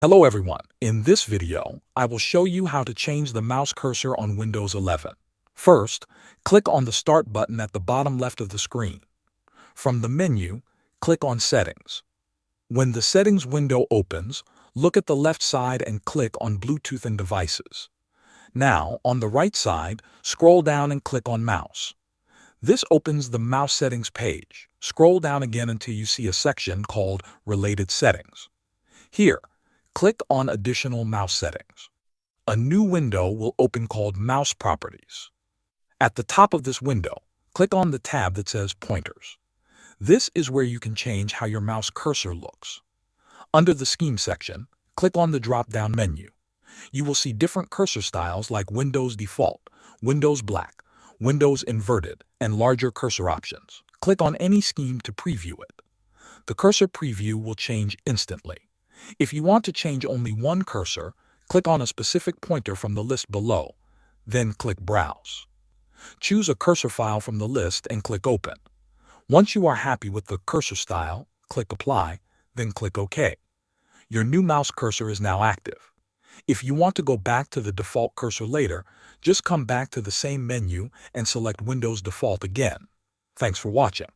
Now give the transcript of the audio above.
Hello everyone. In this video, I will show you how to change the mouse cursor on Windows 11. First, click on the Start button at the bottom left of the screen. From the menu, click on Settings. When the Settings window opens, look at the left side and click on Bluetooth and Devices. Now, on the right side, scroll down and click on Mouse. This opens the Mouse Settings page. Scroll down again until you see a section called Related Settings. Here, click on Additional Mouse Settings. A new window will open called Mouse Properties. At the top of this window, click on the tab that says Pointers. This is where you can change how your mouse cursor looks. Under the Scheme section, click on the drop-down menu. You will see different cursor styles like Windows Default, Windows Black, Windows Inverted, and larger cursor options. Click on any scheme to preview it. The cursor preview will change instantly. If you want to change only one cursor, click on a specific pointer from the list below, then click Browse. Choose a cursor file from the list and click Open. Once you are happy with the cursor style, click Apply, then click OK. Your new mouse cursor is now active. If you want to go back to the default cursor later, just come back to the same menu and select Windows Default again. Thanks for watching.